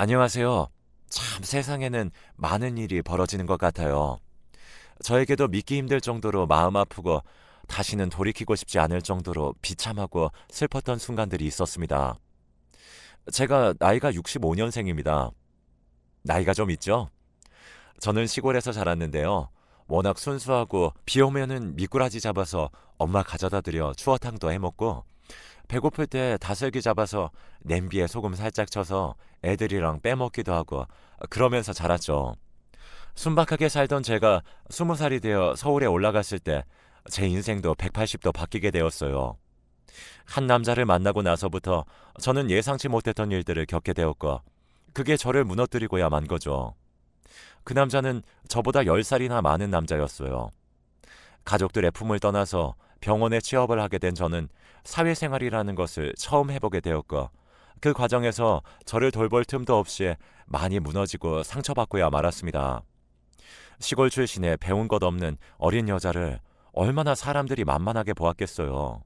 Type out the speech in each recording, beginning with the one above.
안녕하세요. 참 세상에는 많은 일이 벌어지는 것 같아요. 저에게도 믿기 힘들 정도로 마음 아프고 다시는 돌이키고 싶지 않을 정도로 비참하고 슬펐던 순간들이 있었습니다. 제가 나이가 65년생입니다. 나이가 좀 있죠? 저는 시골에서 자랐는데요. 워낙 순수하고 비 오면은 미꾸라지 잡아서 엄마 가져다 드려 추어탕도 해 먹고 배고플 때 다슬기 잡아서 냄비에 소금 살짝 쳐서 애들이랑 빼먹기도 하고 그러면서 자랐죠. 순박하게 살던 제가 20살이 되어 서울에 올라갔을 때 제 인생도 180도 바뀌게 되었어요. 한 남자를 만나고 나서부터 저는 예상치 못했던 일들을 겪게 되었고 그게 저를 무너뜨리고야 만 거죠. 그 남자는 저보다 10살이나 많은 남자였어요. 가족들의 품을 떠나서 병원에 취업을 하게 된 저는 사회생활이라는 것을 처음 해보게 되었고 그 과정에서 저를 돌볼 틈도 없이 많이 무너지고 상처받고야 말았습니다. 시골 출신의 배운 것 없는 어린 여자를 얼마나 사람들이 만만하게 보았겠어요.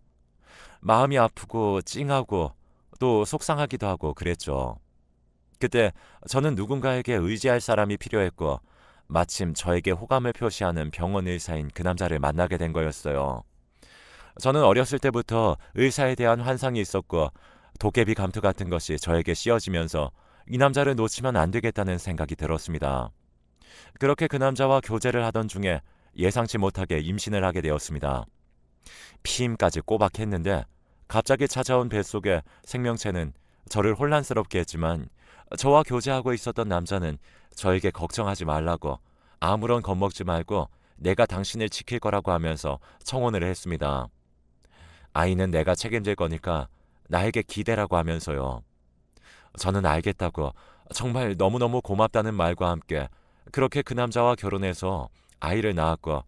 마음이 아프고 찡하고 또 속상하기도 하고 그랬죠. 그때 저는 누군가에게 의지할 사람이 필요했고 마침 저에게 호감을 표시하는 병원 의사인 그 남자를 만나게 된 거였어요. 저는 어렸을 때부터 의사에 대한 환상이 있었고 도깨비 감투 같은 것이 저에게 씌워지면서 이 남자를 놓치면 안 되겠다는 생각이 들었습니다. 그렇게 그 남자와 교제를 하던 중에 예상치 못하게 임신을 하게 되었습니다. 피임까지 꼬박 했는데 갑자기 찾아온 뱃속의 생명체는 저를 혼란스럽게 했지만 저와 교제하고 있었던 남자는 저에게 걱정하지 말라고 아무런 겁먹지 말고 내가 당신을 지킬 거라고 하면서 청혼을 했습니다. 아이는 내가 책임질 거니까 나에게 기대라고 하면서요. 저는 알겠다고 정말 너무너무 고맙다는 말과 함께 그렇게 그 남자와 결혼해서 아이를 낳았고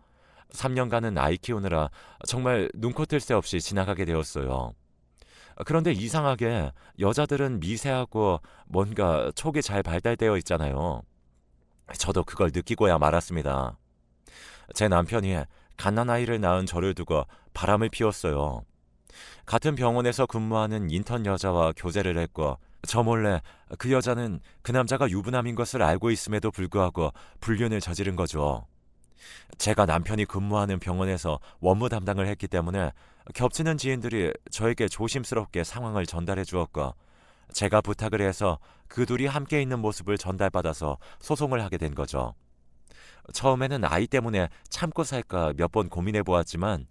3년간은 아이 키우느라 정말 눈코 뜰 새 없이 지나가게 되었어요. 그런데 이상하게 여자들은 미세하고 뭔가 촉이 잘 발달되어 있잖아요. 저도 그걸 느끼고야 말았습니다. 제 남편이 갓난아이를 낳은 저를 두고 바람을 피웠어요. 같은 병원에서 근무하는 인턴 여자와 교제를 했고 저 몰래 그 여자는 그 남자가 유부남인 것을 알고 있음에도 불구하고 불륜을 저지른 거죠. 제가 남편이 근무하는 병원에서 원무 담당을 했기 때문에 겹치는 지인들이 저에게 조심스럽게 상황을 전달해 주었고 제가 부탁을 해서 그 둘이 함께 있는 모습을 전달받아서 소송을 하게 된 거죠. 처음에는 아이 때문에 참고 살까 몇 번 고민해 보았지만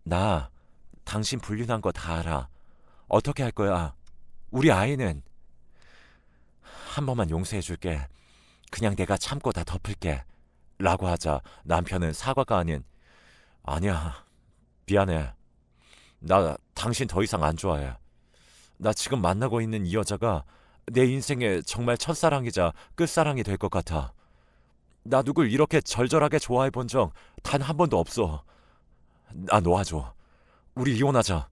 나 당신 불륜한 거 다 알아. 어떻게 할 거야? 우리 아이는 한 번만 용서해 줄게. 그냥 내가 참고 다 덮을게. 라고 하자 남편은 사과가 아닌 아니야. 미안해. 나 당신 더 이상 안 좋아해. 나 지금 만나고 있는 이 여자가 내 인생의 정말 첫사랑이자 끝사랑이 될 것 같아. 나 누굴 이렇게 절절하게 좋아해 본 적 단 한 번도 없어. 나 놓아줘. 우리 이혼하자.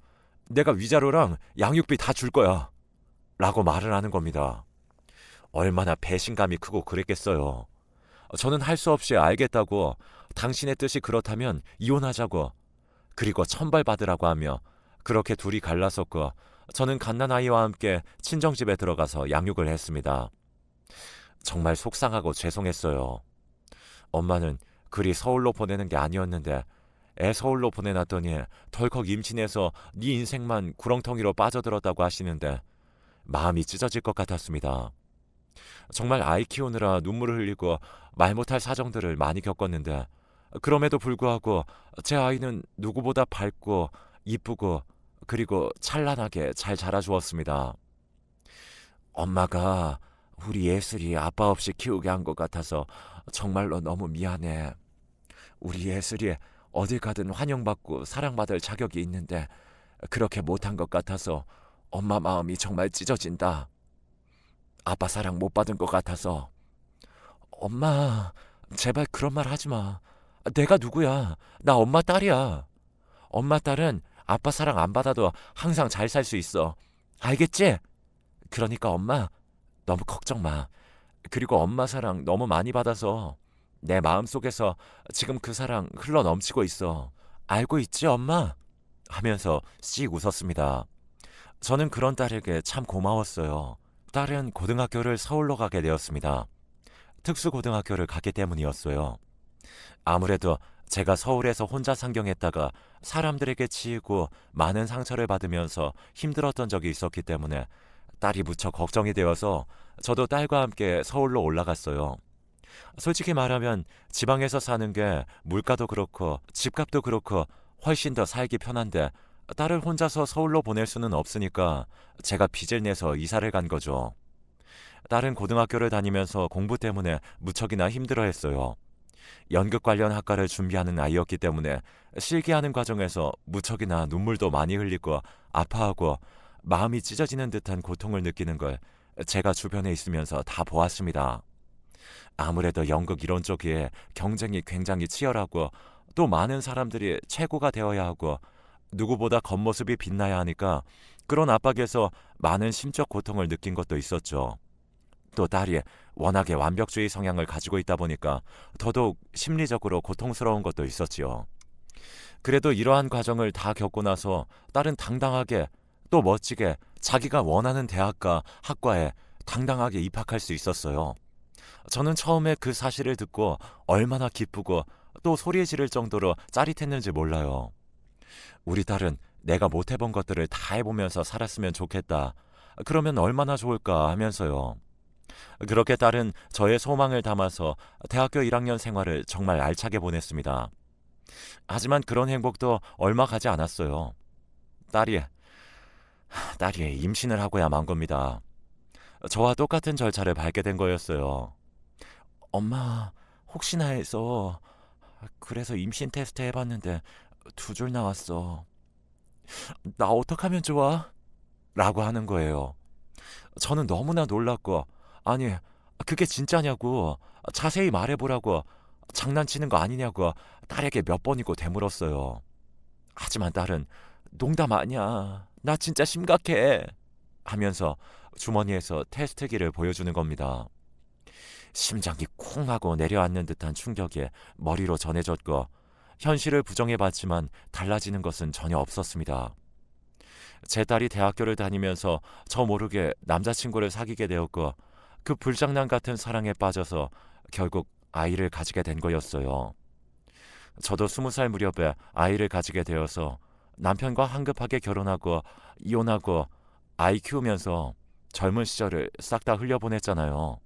내가 위자료랑 양육비 다 줄 거야. 라고 말을 하는 겁니다. 얼마나 배신감이 크고 그랬겠어요. 저는 할 수 없이 알겠다고 당신의 뜻이 그렇다면 이혼하자고 그리고 천벌받으라고 하며 그렇게 둘이 갈라섰고 저는 갓난아이와 함께 친정집에 들어가서 양육을 했습니다. 정말 속상하고 죄송했어요. 엄마는 그리 서울로 보내는 게 아니었는데 애 서울로 보내놨더니 덜컥 임신해서 네 인생만 구렁텅이로 빠져들었다고 하시는데 마음이 찢어질 것 같았습니다. 정말 아이 키우느라 눈물을 흘리고 말 못할 사정들을 많이 겪었는데 그럼에도 불구하고 제 아이는 누구보다 밝고 이쁘고 그리고 찬란하게 잘 자라주었습니다. 엄마가 우리 예슬이 아빠 없이 키우게 한 것 같아서 정말로 너무 미안해. 우리 예슬이 어딜 가든 환영받고 사랑받을 자격이 있는데 그렇게 못한 것 같아서 엄마 마음이 정말 찢어진다. 아빠 사랑 못 받은 것 같아서. 엄마, 제발 그런 말 하지 마. 내가 누구야? 나 엄마 딸이야. 엄마 딸은 아빠 사랑 안 받아도 항상 잘 살 수 있어. 알겠지? 그러니까 엄마, 너무 걱정 마. 그리고 엄마 사랑 너무 많이 받아서 내 마음속에서 지금 그 사랑 흘러 넘치고 있어. 알고 있지, 엄마? 하면서 씩 웃었습니다. 저는 그런 딸에게 참 고마웠어요. 딸은 고등학교를 서울로 가게 되었습니다. 특수고등학교를 갔기 때문이었어요. 아무래도 제가 서울에서 혼자 상경했다가 사람들에게 치이고 많은 상처를 받으면서 힘들었던 적이 있었기 때문에 딸이 무척 걱정이 되어서 저도 딸과 함께 서울로 올라갔어요. 솔직히 말하면 지방에서 사는 게 물가도 그렇고 집값도 그렇고 훨씬 더 살기 편한데 딸을 혼자서 서울로 보낼 수는 없으니까 제가 빚을 내서 이사를 간 거죠. 딸은 고등학교를 다니면서 공부 때문에 무척이나 힘들어했어요. 연극 관련 학과를 준비하는 아이였기 때문에 실기하는 과정에서 무척이나 눈물도 많이 흘리고 아파하고 마음이 찢어지는 듯한 고통을 느끼는 걸 제가 주변에 있으면서 다 보았습니다. 아무래도 연극 이론 쪽에 경쟁이 굉장히 치열하고 또 많은 사람들이 최고가 되어야 하고 누구보다 겉모습이 빛나야 하니까 그런 압박에서 많은 심적 고통을 느낀 것도 있었죠. 또 딸이 워낙에 완벽주의 성향을 가지고 있다 보니까 더더욱 심리적으로 고통스러운 것도 있었지요. 그래도 이러한 과정을 다 겪고 나서 딸은 당당하게 또 멋지게 자기가 원하는 대학과 학과에 당당하게 입학할 수 있었어요. 저는 처음에 그 사실을 듣고 얼마나 기쁘고 또 소리 지를 정도로 짜릿했는지 몰라요. 우리 딸은 내가 못 해본 것들을 다 해보면서 살았으면 좋겠다. 그러면 얼마나 좋을까 하면서요. 그렇게 딸은 저의 소망을 담아서 대학교 1학년 생활을 정말 알차게 보냈습니다. 하지만 그런 행복도 얼마 가지 않았어요. 딸이 임신을 하고야 만 겁니다. 저와 똑같은 절차를 밟게 된 거였어요. 엄마, 혹시나 해서 그래서 임신 테스트 해봤는데 2줄 나왔어. 나 어떡하면 좋아? 라고 하는 거예요. 저는 너무나 놀랐고 아니 그게 진짜냐고 자세히 말해보라고 장난치는 거 아니냐고 딸에게 몇 번이고 되물었어요. 하지만 딸은 농담 아니야. 나 진짜 심각해. 하면서 주머니에서 테스트기를 보여주는 겁니다. 심장이 쿵 하고 내려앉는 듯한 충격에 머리로 전해졌고 현실을 부정해봤지만 달라지는 것은 전혀 없었습니다. 제 딸이 대학교를 다니면서 저 모르게 남자친구를 사귀게 되었고 그 불장난 같은 사랑에 빠져서 결국 아이를 가지게 된 거였어요. 저도 20살 무렵에 아이를 가지게 되어서 남편과 한급하게 결혼하고 이혼하고 아이 키우면서 젊은 시절을 싹 다 흘려보냈잖아요.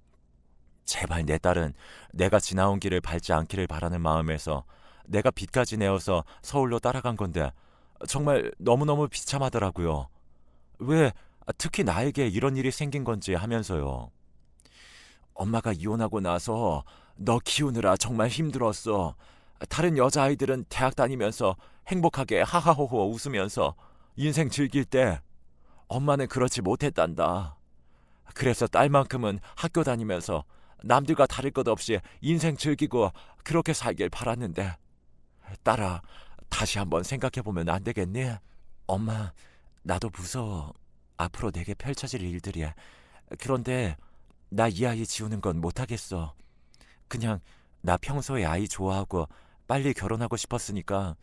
제발 내 딸은 내가 지나온 길을 밟지 않기를 바라는 마음에서 내가 빚까지 내어서 서울로 따라간 건데 정말 너무너무 비참하더라고요. 왜 특히 나에게 이런 일이 생긴 건지 하면서요. 엄마가 이혼하고 나서 너 키우느라 정말 힘들었어. 다른 여자아이들은 대학 다니면서 행복하게 하하호호 웃으면서 인생 즐길 때 엄마는 그렇지 못했단다. 그래서 딸만큼은 학교 다니면서 남들과 다를 것 없이 인생 즐기고 그렇게 살길 바랐는데 딸아, 다시 한번 생각해보면 안 되겠니? 엄마, 나도 무서워. 앞으로 내게 펼쳐질 일들이. 그런데 나 이 아이 지우는 건 못하겠어. 그냥 나 평소에 아이 좋아하고 빨리 결혼하고 싶었으니까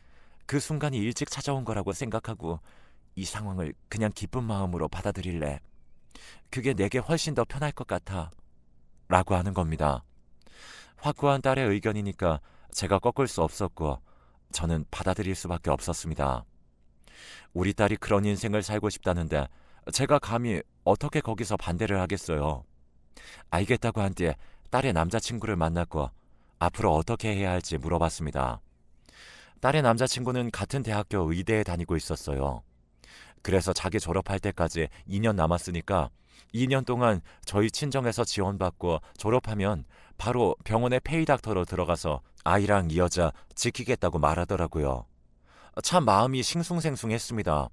그 순간이 일찍 찾아온 거라고 생각하고 이 상황을 그냥 기쁜 마음으로 받아들일래. 그게 내게 훨씬 더 편할 것 같아. 라고 하는 겁니다. 확고한 딸의 의견이니까 제가 꺾을 수 없었고 저는 받아들일 수밖에 없었습니다. 우리 딸이 그런 인생을 살고 싶다는데 제가 감히 어떻게 거기서 반대를 하겠어요. 알겠다고 한 뒤에 딸의 남자친구를 만났고 앞으로 어떻게 해야 할지 물어봤습니다. 딸의 남자친구는 같은 대학교 의대에 다니고 있었어요. 그래서 자기 졸업할 때까지 2년 남았으니까 2년 동안 저희 친정에서 지원받고 졸업하면 바로 병원에 페이닥터로 들어가서 아이랑 이 여자 지키겠다고 말하더라고요. 참 마음이 싱숭생숭했습니다.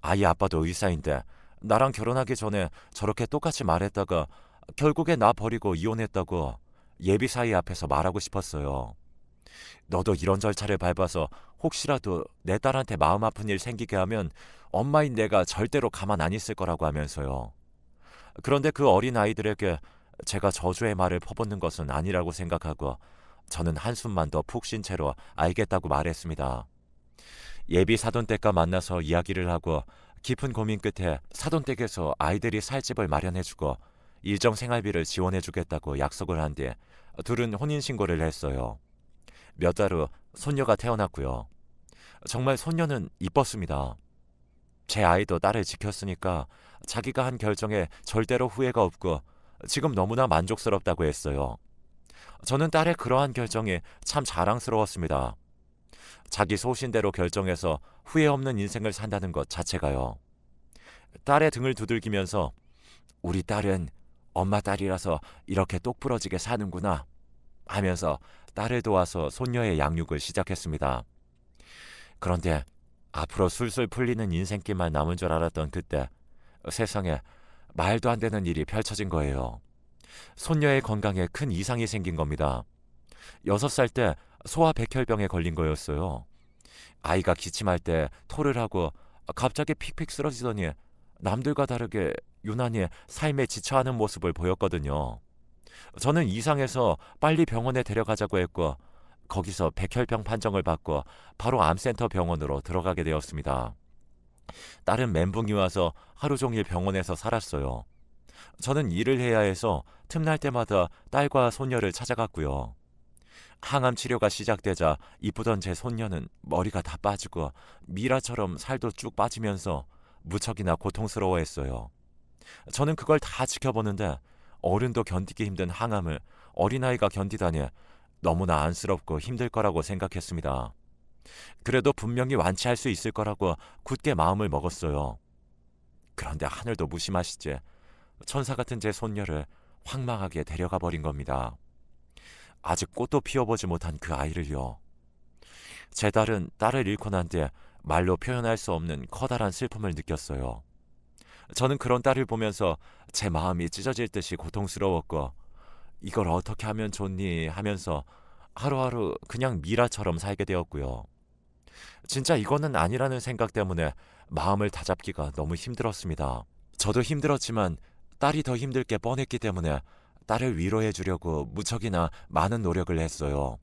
아이 아빠도 의사인데 나랑 결혼하기 전에 저렇게 똑같이 말했다가 결국에 나 버리고 이혼했다고 예비 사이 앞에서 말하고 싶었어요. 너도 이런 절차를 밟아서 혹시라도 내 딸한테 마음 아픈 일 생기게 하면 엄마인 내가 절대로 가만 안 있을 거라고 하면서요. 그런데 그 어린 아이들에게 제가 저주의 말을 퍼붓는 것은 아니라고 생각하고 저는 한숨만 더 푹 쉰 채로 알겠다고 말했습니다. 예비 사돈댁과 만나서 이야기를 하고 깊은 고민 끝에 사돈댁에서 아이들이 살 집을 마련해주고 일정 생활비를 지원해주겠다고 약속을 한 뒤 둘은 혼인신고를 했어요. 몇 달 후 손녀가 태어났고요. 정말 손녀는 이뻤습니다. 제 아이도 딸을 지켰으니까 자기가 한 결정에 절대로 후회가 없고 지금 너무나 만족스럽다고 했어요. 저는 딸의 그러한 결정이 참 자랑스러웠습니다. 자기 소신대로 결정해서 후회 없는 인생을 산다는 것 자체가요. 딸의 등을 두들기면서 우리 딸은 엄마 딸이라서 이렇게 똑부러지게 사는구나 하면서 딸을 도와서 손녀의 양육을 시작했습니다. 그런데 앞으로 술술 풀리는 인생길만 남은 줄 알았던 그때 세상에 말도 안 되는 일이 펼쳐진 거예요. 손녀의 건강에 큰 이상이 생긴 겁니다. 6살 때 소아백혈병에 걸린 거였어요. 아이가 기침할 때 토를 하고 갑자기 픽픽 쓰러지더니 남들과 다르게 유난히 삶에 지쳐하는 모습을 보였거든요. 저는 이상해서 빨리 병원에 데려가자고 했고 거기서 백혈병 판정을 받고 바로 암센터 병원으로 들어가게 되었습니다. 딸은 멘붕이 와서 하루 종일 병원에서 살았어요. 저는 일을 해야 해서 틈날 때마다 딸과 손녀를 찾아갔고요. 항암 치료가 시작되자 이쁘던 제 손녀는 머리가 다 빠지고 미라처럼 살도 쭉 빠지면서 무척이나 고통스러워했어요. 저는 그걸 다 지켜보는데 어른도 견디기 힘든 항암을 어린아이가 견디다니 너무나 안쓰럽고 힘들 거라고 생각했습니다. 그래도 분명히 완치할 수 있을 거라고 굳게 마음을 먹었어요. 그런데 하늘도 무심하시지 천사 같은 제 손녀를 황망하게 데려가 버린 겁니다. 아직 꽃도 피워보지 못한 그 아이를요. 제 딸은 딸을 잃고 난 뒤에 말로 표현할 수 없는 커다란 슬픔을 느꼈어요. 저는 그런 딸을 보면서 제 마음이 찢어질 듯이 고통스러웠고 이걸 어떻게 하면 좋니 하면서 하루하루 그냥 미라처럼 살게 되었고요. 진짜 이거는 아니라는 생각 때문에 마음을 다잡기가 너무 힘들었습니다. 저도 힘들었지만 딸이 더 힘들 게 뻔했기 때문에 딸을 위로해 주려고 무척이나 많은 노력을 했어요.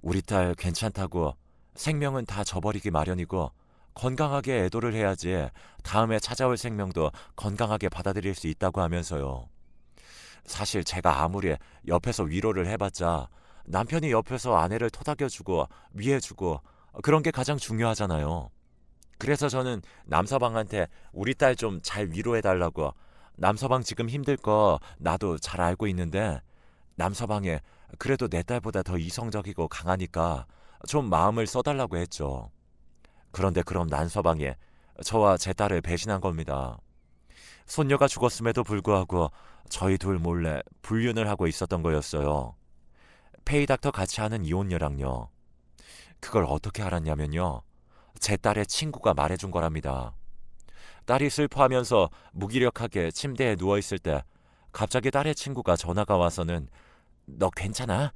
우리 딸 괜찮다고 생명은 다 저버리기 마련이고 건강하게 애도를 해야지 다음에 찾아올 생명도 건강하게 받아들일 수 있다고 하면서요. 사실 제가 아무리 옆에서 위로를 해봤자 남편이 옆에서 아내를 토닥여주고 위해주고 그런 게 가장 중요하잖아요. 그래서 저는 남서방한테 우리 딸 좀 잘 위로해달라고 남서방 지금 힘들 거 나도 잘 알고 있는데 남서방에 그래도 내 딸보다 더 이성적이고 강하니까 좀 마음을 써달라고 했죠. 그런데 그럼 난서방이 저와 제 딸을 배신한 겁니다. 손녀가 죽었음에도 불구하고 저희 둘 몰래 불륜을 하고 있었던 거였어요. 페이닥터 같이 하는 이혼녀랑요. 그걸 어떻게 알았냐면요. 제 딸의 친구가 말해준 거랍니다. 딸이 슬퍼하면서 무기력하게 침대에 누워있을 때 갑자기 딸의 친구가 전화가 와서는 너 괜찮아?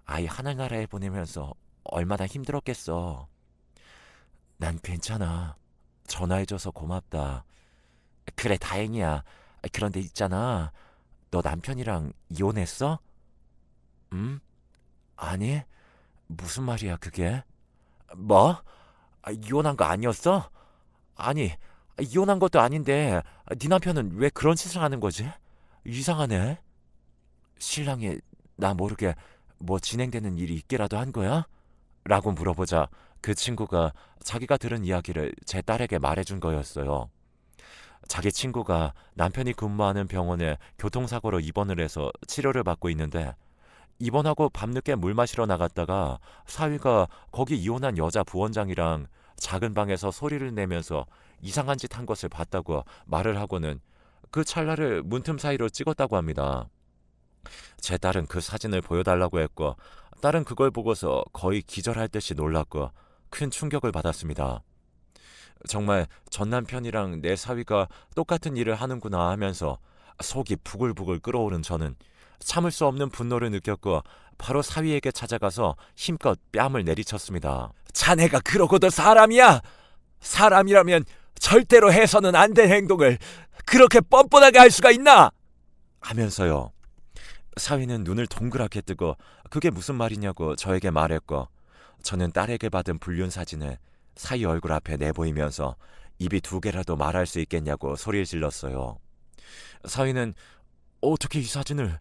아이 하늘나라에 보내면서 얼마나 힘들었겠어. 난 괜찮아. 전화해줘서 고맙다. 그래 다행이야. 그런데 있잖아. 너 남편이랑 이혼했어? 아니 무슨 말이야 그게? 뭐? 이혼한 거 아니었어? 아니 이혼한 것도 아닌데 네 남편은 왜 그런 짓을 하는 거지? 이상하네. 신랑이 나 모르게 뭐 진행되는 일이 있기라도 한 거야? 라고 물어보자 그 친구가 자기가 들은 이야기를 제 딸에게 말해준 거였어요. 자기 친구가 남편이 근무하는 병원에 교통사고로 입원을 해서 치료를 받고 있는데 입원하고 밤늦게 물 마시러 나갔다가 사위가 거기 이혼한 여자 부원장이랑 작은 방에서 소리를 내면서 이상한 짓 한 것을 봤다고 말을 하고는 그 찰나를 문틈 사이로 찍었다고 합니다. 제 딸은 그 사진을 보여달라고 했고 딸은 그걸 보고서 거의 기절할 듯이 놀랐고 큰 충격을 받았습니다. 정말 전 남편이랑 내 사위가 똑같은 일을 하는구나 하면서 속이 부글부글 끓어오른 저는 참을 수 없는 분노를 느꼈고 바로 사위에게 찾아가서 힘껏 뺨을 내리쳤습니다. 자네가 그러고도 사람이야? 사람이라면 절대로 해서는 안 될 행동을 그렇게 뻔뻔하게 할 수가 있나? 하면서요. 사위는 눈을 동그랗게 뜨고 그게 무슨 말이냐고 저에게 말했고 저는 딸에게 받은 불륜 사진을 사위 얼굴 앞에 내보이면서 입이 두 개라도 말할 수 있겠냐고 소리를 질렀어요. 사위는 어떻게 이 사진을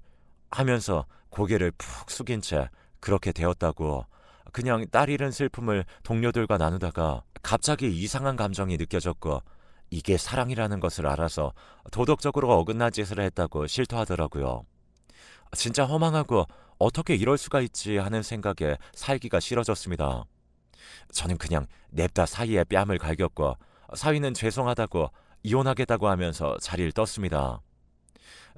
하면서 고개를 푹 숙인 채 그렇게 되었다고 그냥 딸 잃은 슬픔을 동료들과 나누다가 갑자기 이상한 감정이 느껴졌고 이게 사랑이라는 것을 알아서 도덕적으로 어긋난 짓을 했다고 실토하더라고요. 진짜 허망하고 어떻게 이럴 수가 있지 하는 생각에 살기가 싫어졌습니다. 저는 그냥 냅다 사위의 뺨을 갈겼고 사위는 죄송하다고 이혼하겠다고 하면서 자리를 떴습니다.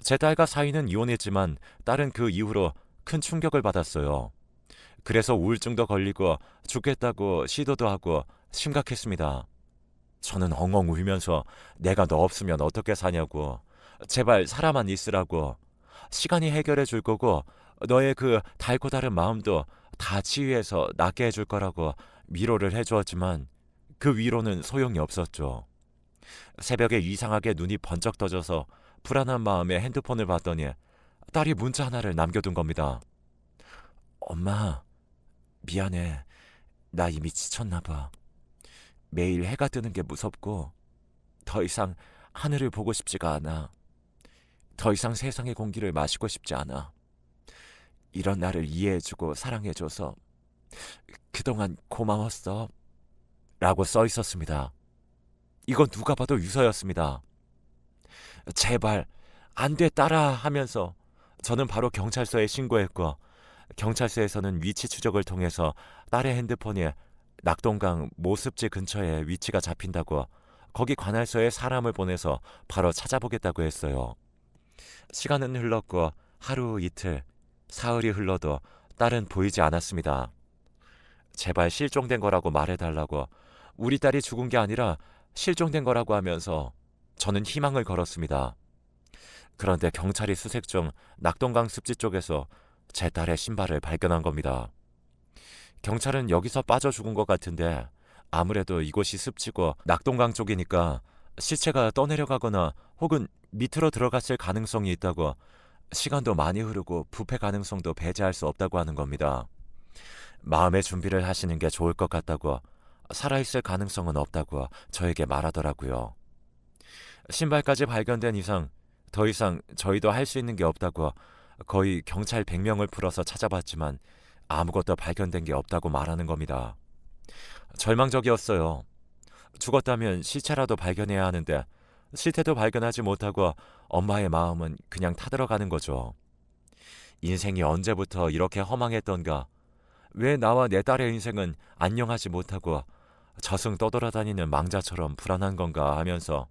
제 딸과 사위는 이혼했지만 딸은 그 이후로 큰 충격을 받았어요. 그래서 우울증도 걸리고 죽겠다고 시도도 하고 심각했습니다. 저는 엉엉 울면서 내가 너 없으면 어떻게 사냐고, 제발 살아만 있으라고, 시간이 해결해 줄 거고 너의 그 달고 다른 마음도 다 치유해서 낫게 해줄 거라고 위로를 해주었지만 그 위로는 소용이 없었죠. 새벽에 이상하게 눈이 번쩍 떠져서 불안한 마음에 핸드폰을 봤더니 딸이 문자 하나를 남겨둔 겁니다. 엄마, 미안해. 나 이미 지쳤나 봐. 매일 해가 뜨는 게 무섭고 더 이상 하늘을 보고 싶지가 않아. 더 이상 세상의 공기를 마시고 싶지 않아. 이런 나를 이해해주고 사랑해줘서 그동안 고마웠어. 라고 써 있었습니다. 이건 누가 봐도 유서였습니다. 제발 안 돼 딸아 하면서 저는 바로 경찰서에 신고했고 경찰서에서는 위치 추적을 통해서 딸의 핸드폰에 낙동강 모습지 근처에 위치가 잡힌다고 거기 관할서에 사람을 보내서 바로 찾아보겠다고 했어요. 시간은 흘렀고 하루 이틀 사흘이 흘러도 딸은 보이지 않았습니다. 제발 실종된 거라고 말해달라고, 우리 딸이 죽은 게 아니라 실종된 거라고 하면서 저는 희망을 걸었습니다. 그런데 경찰이 수색 중 낙동강 습지 쪽에서 제 딸의 신발을 발견한 겁니다. 경찰은 여기서 빠져 죽은 것 같은데 아무래도 이곳이 습지고 낙동강 쪽이니까 시체가 떠내려가거나 혹은 밑으로 들어갔을 가능성이 있다고, 시간도 많이 흐르고 부패 가능성도 배제할 수 없다고 하는 겁니다. 마음의 준비를 하시는 게 좋을 것 같다고, 살아있을 가능성은 없다고 저에게 말하더라고요. 신발까지 발견된 이상 더 이상 저희도 할 수 있는 게 없다고 거의 경찰 100명을 풀어서 찾아봤지만 아무것도 발견된 게 없다고 말하는 겁니다. 절망적이었어요. 죽었다면 시체라도 발견해야 하는데 시체도 발견하지 못하고 엄마의 마음은 그냥 타들어가는 거죠. 인생이 언제부터 이렇게 허망했던가, 왜 나와 내 딸의 인생은 안녕하지 못하고 저승 떠돌아다니는 망자처럼 불안한 건가 하면서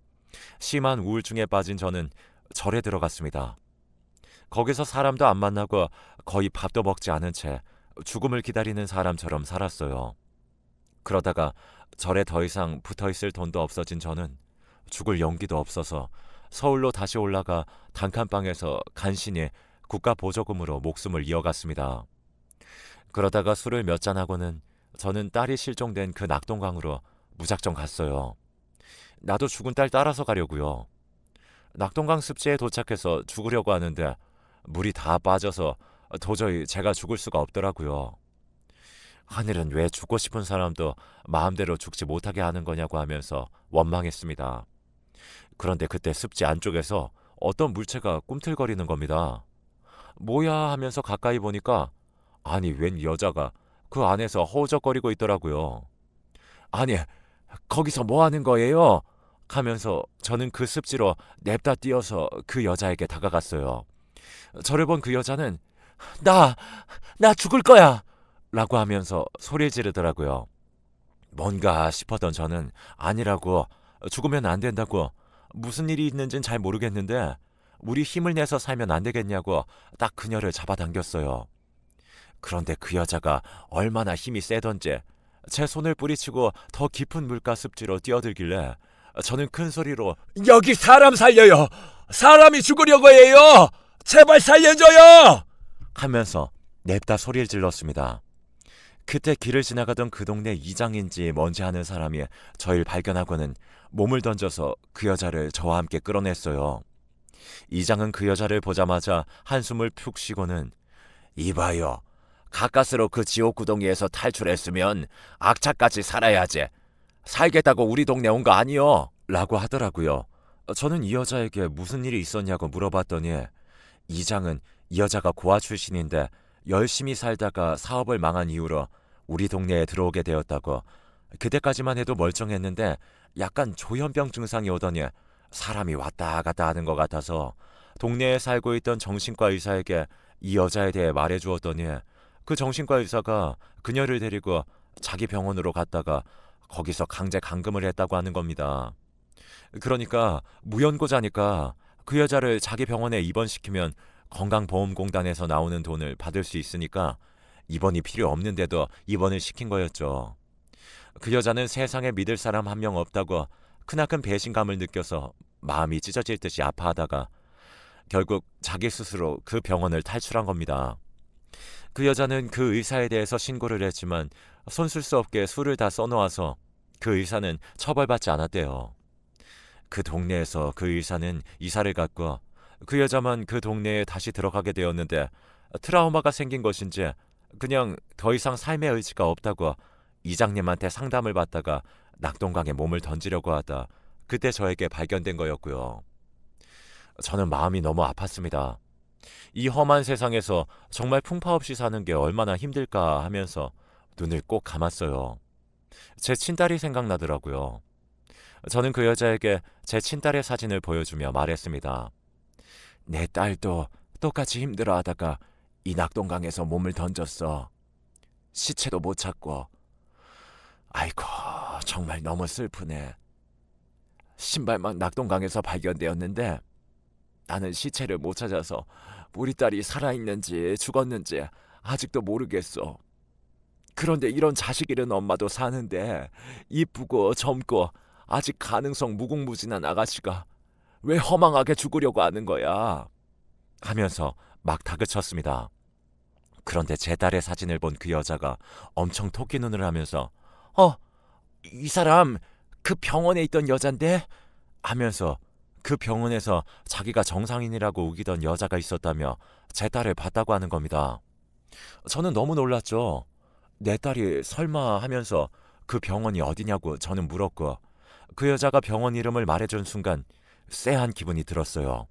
심한 우울증에 빠진 저는 절에 들어갔습니다. 거기서 사람도 안 만나고 거의 밥도 먹지 않은 채 죽음을 기다리는 사람처럼 살았어요. 그러다가 절에 더 이상 붙어있을 돈도 없어진 저는 죽을 용기도 없어서 서울로 다시 올라가 단칸방에서 간신히 국가 보조금으로 목숨을 이어갔습니다. 그러다가 술을 몇 잔하고는 저는 딸이 실종된 그 낙동강으로 무작정 갔어요. 나도 죽은 딸 따라서 가려고요. 낙동강 습지에 도착해서 죽으려고 하는데 물이 다 빠져서 도저히 제가 죽을 수가 없더라고요. 하늘은 왜 죽고 싶은 사람도 마음대로 죽지 못하게 하는 거냐고 하면서 원망했습니다. 그런데 그때 습지 안쪽에서 어떤 물체가 꿈틀거리는 겁니다. 뭐야 하면서 가까이 보니까 아니 웬 여자가 그 안에서 허우적거리고 있더라고요. 아니 거기서 뭐 하는 거예요? 하면서 저는 그 습지로 냅다 뛰어서 그 여자에게 다가갔어요. 저를 본 그 여자는 나 죽을 거야! 라고 하면서 소리 지르더라고요. 뭔가 싶었던 저는 아니라고, 죽으면 안 된다고, 무슨 일이 있는진 잘 모르겠는데 우리 힘을 내서 살면 안 되겠냐고 딱 그녀를 잡아당겼어요. 그런데 그 여자가 얼마나 힘이 세던지 제 손을 뿌리치고 더 깊은 물가 습지로 뛰어들길래 저는 큰 소리로 여기 사람 살려요. 사람이 죽으려고 해요. 제발 살려줘요. 하면서 냅다 소리를 질렀습니다. 그때 길을 지나가던 그 동네 이장인지 뭔지 하는 사람이 저를 발견하고는 몸을 던져서 그 여자를 저와 함께 끌어냈어요. 이장은 그 여자를 보자마자 한숨을 푹 쉬고는 이봐요. 가까스로 그 지옥 구덩이에서 탈출했으면 악착같이 살아야지. 살겠다고 우리 동네 온 거 아니요? 라고 하더라고요. 저는 이 여자에게 무슨 일이 있었냐고 물어봤더니 이장은 이 여자가 고아 출신인데 열심히 살다가 사업을 망한 이후로 우리 동네에 들어오게 되었다고, 그때까지만 해도 멀쩡했는데 약간 조현병 증상이 오더니 사람이 왔다 갔다 하는 것 같아서 동네에 살고 있던 정신과 의사에게 이 여자에 대해 말해주었더니 그 정신과 의사가 그녀를 데리고 자기 병원으로 갔다가 거기서 강제 감금을 했다고 하는 겁니다. 그러니까 무연고자니까 그 여자를 자기 병원에 입원시키면 건강보험공단에서 나오는 돈을 받을 수 있으니까 입원이 필요 없는데도 입원을 시킨 거였죠. 그 여자는 세상에 믿을 사람 한 명 없다고 크나큰 배신감을 느껴서 마음이 찢어질 듯이 아파하다가 결국 자기 스스로 그 병원을 탈출한 겁니다. 그 여자는 그 의사에 대해서 신고를 했지만 손쓸 수 없게 술을 다 써놓아서 그 의사는 처벌받지 않았대요. 그 동네에서 그 의사는 이사를 갔고 그 여자만 그 동네에 다시 들어가게 되었는데 트라우마가 생긴 것인지 그냥 더 이상 삶의 의지가 없다고 이장님한테 상담을 받다가 낙동강에 몸을 던지려고 하다 그때 저에게 발견된 거였고요. 저는 마음이 너무 아팠습니다. 이 험한 세상에서 정말 풍파 없이 사는 게 얼마나 힘들까 하면서 눈을 꼭 감았어요. 제 친딸이 생각나더라고요. 저는 그 여자에게 제 친딸의 사진을 보여주며 말했습니다. 내 딸도 똑같이 힘들어하다가 이 낙동강에서 몸을 던졌어. 시체도 못 찾고. 아이고, 정말 너무 슬프네. 신발만 낙동강에서 발견되었는데 나는 시체를 못 찾아서 우리 딸이 살아있는지 죽었는지 아직도 모르겠어. 그런데 이런 자식 잃은 엄마도 사는데 이쁘고 젊고 아직 가능성 무궁무진한 아가씨가 왜 허망하게 죽으려고 하는 거야? 하면서 막 다그쳤습니다. 그런데 제 딸의 사진을 본 그 여자가 엄청 토끼 눈을 하면서 이 사람 그 병원에 있던 여잔데? 하면서 그 병원에서 자기가 정상인이라고 우기던 여자가 있었다며 제 딸을 봤다고 하는 겁니다. 저는 너무 놀랐죠. 내 딸이 설마 하면서 그 병원이 어디냐고 저는 물었고 그 여자가 병원 이름을 말해준 순간 쎄한 기분이 들었어요.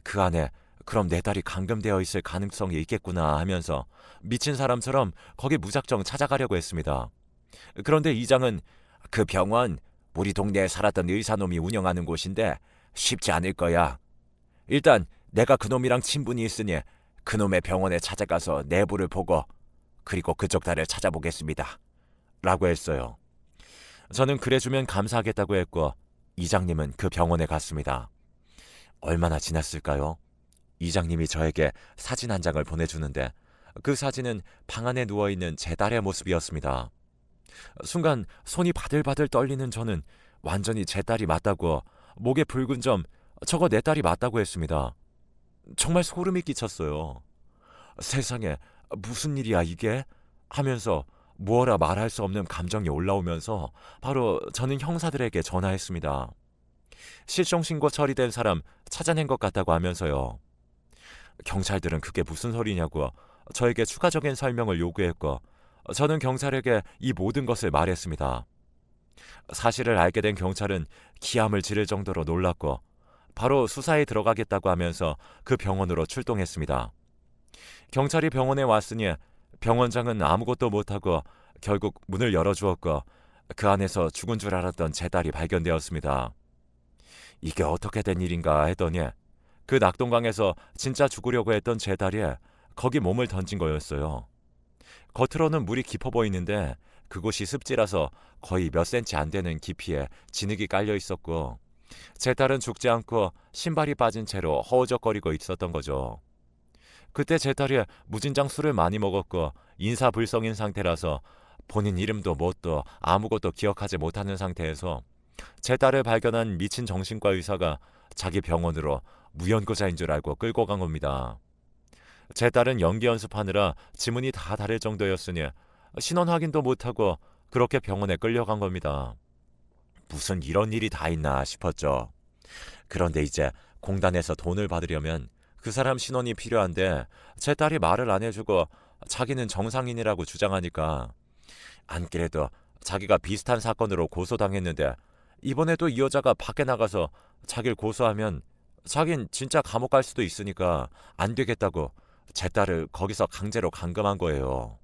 그 안에 그럼 내 딸이 감금되어 있을 가능성이 있겠구나 하면서 미친 사람처럼 거기 무작정 찾아가려고 했습니다. 그런데 이장은 그 병원 우리 동네에 살았던 의사놈이 운영하는 곳인데 쉽지 않을 거야. 일단 내가 그놈이랑 친분이 있으니 그놈의 병원에 찾아가서 내부를 보고 그리고 그쪽 딸을 찾아보겠습니다. 라고 했어요. 저는 그래주면 감사하겠다고 했고 이장님은 그 병원에 갔습니다. 얼마나 지났을까요? 이장님이 저에게 사진 한 장을 보내주는데 그 사진은 방 안에 누워있는 제 딸의 모습이었습니다. 순간 손이 바들바들 떨리는 저는 완전히 제 딸이 맞다고 목에 붉은 점 저거 내 딸이 맞다고 했습니다. 정말 소름이 끼쳤어요. 세상에 무슨 일이야 이게? 하면서 무어라 말할 수 없는 감정이 올라오면서 바로 저는 형사들에게 전화했습니다. 실종신고 처리된 사람 찾아낸 것 같다고 하면서요. 경찰들은 그게 무슨 소리냐고 저에게 추가적인 설명을 요구했고 저는 경찰에게 이 모든 것을 말했습니다. 사실을 알게 된 경찰은 기함을 지를 정도로 놀랐고 바로 수사에 들어가겠다고 하면서 그 병원으로 출동했습니다. 경찰이 병원에 왔으니 병원장은 아무것도 못하고 결국 문을 열어주었고 그 안에서 죽은 줄 알았던 제 딸이 발견되었습니다. 이게 어떻게 된 일인가 했더니 그 낙동강에서 진짜 죽으려고 했던 제 딸이 거기 몸을 던진 거였어요. 겉으로는 물이 깊어 보이는데 그곳이 습지라서 거의 몇 센치 안 되는 깊이에 진흙이 깔려 있었고 제 딸은 죽지 않고 신발이 빠진 채로 허우적거리고 있었던 거죠. 그때 제 딸이 무진장 술을 많이 먹었고 인사불성인 상태라서 본인 이름도 뭣도 아무것도 기억하지 못하는 상태에서 제 딸을 발견한 미친 정신과 의사가 자기 병원으로 무연고자인 줄 알고 끌고 간 겁니다. 제 딸은 연기 연습하느라 지문이 다 다를 정도였으니 신원 확인도 못하고 그렇게 병원에 끌려간 겁니다. 무슨 이런 일이 다 있나 싶었죠. 그런데 이제 공단에서 돈을 받으려면 그 사람 신원이 필요한데 제 딸이 말을 안 해주고 자기는 정상인이라고 주장하니까 안 그래도 자기가 비슷한 사건으로 고소당했는데 이번에도 이 여자가 밖에 나가서 자기를 고소하면 자긴 진짜 감옥 갈 수도 있으니까 안 되겠다고 제 딸을 거기서 강제로 감금한 거예요.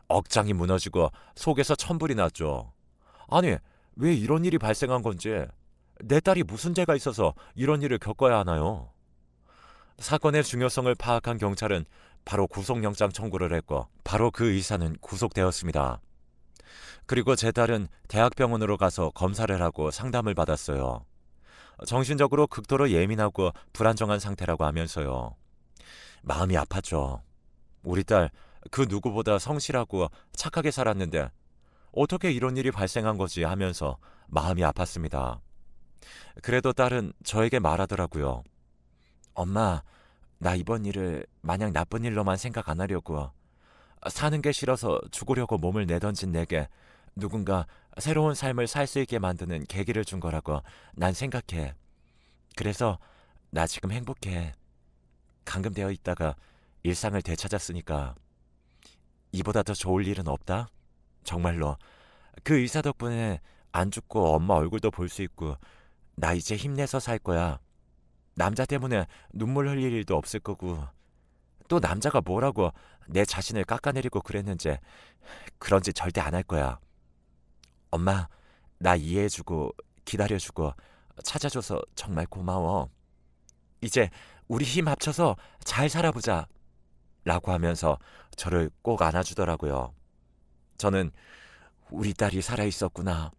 억장이 무너지고 속에서 천불이 났죠. 아니, 왜 이런 일이 발생한 건지, 내 딸이 무슨 죄가 있어서 이런 일을 겪어야 하나요? 사건의 중요성을 파악한 경찰은 바로 구속영장 청구를 했고 바로 그 의사는 구속되었습니다. 그리고 제 딸은 대학병원으로 가서 검사를 하고 상담을 받았어요. 정신적으로 극도로 예민하고 불안정한 상태라고 하면서요. 마음이 아팠죠. 우리 딸 그 누구보다 성실하고 착하게 살았는데 어떻게 이런 일이 발생한 거지 하면서 마음이 아팠습니다. 그래도 딸은 저에게 말하더라고요. 엄마, 나 이번 일을 마냥 나쁜 일로만 생각 안 하려고. 사는 게 싫어서 죽으려고 몸을 내던진 내게 누군가 새로운 삶을 살 수 있게 만드는 계기를 준 거라고 난 생각해. 그래서 나 지금 행복해. 감금되어 있다가 일상을 되찾았으니까 이보다 더 좋을 일은 없다. 정말로 그 의사 덕분에 안 죽고 엄마 얼굴도 볼 수 있고 나 이제 힘내서 살 거야. 남자 때문에 눈물 흘릴 일도 없을 거고 또 남자가 뭐라고 내 자신을 깎아내리고 그랬는지 그런 짓 절대 안 할 거야. 엄마, 나 이해해주고 기다려주고 찾아줘서 정말 고마워. 이제 우리 힘 합쳐서 잘 살아보자. 라고 하면서 저를 꼭 안아주더라고요. 저는 우리 딸이 살아있었구나.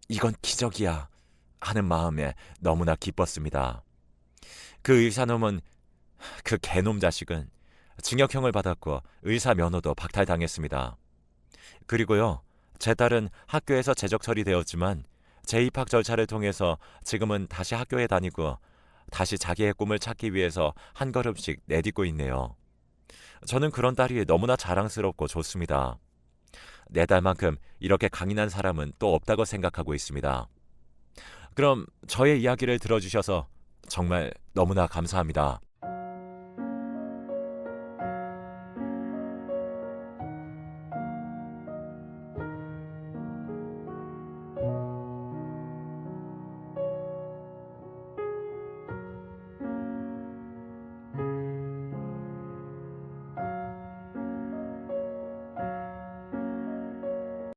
이건 기적이야. 하는 마음에 너무나 기뻤습니다. 그 의사놈은, 그 개놈 자식은 징역형을 받았고 의사 면허도 박탈당했습니다. 그리고요, 제 딸은 학교에서 재적 처리되었지만 재입학 절차를 통해서 지금은 다시 학교에 다니고 다시 자기의 꿈을 찾기 위해서 한 걸음씩 내딛고 있네요. 저는 그런 딸이 너무나 자랑스럽고 좋습니다. 내 딸만큼 이렇게 강인한 사람은 또 없다고 생각하고 있습니다. 그럼 저의 이야기를 들어주셔서 정말 너무나 감사합니다.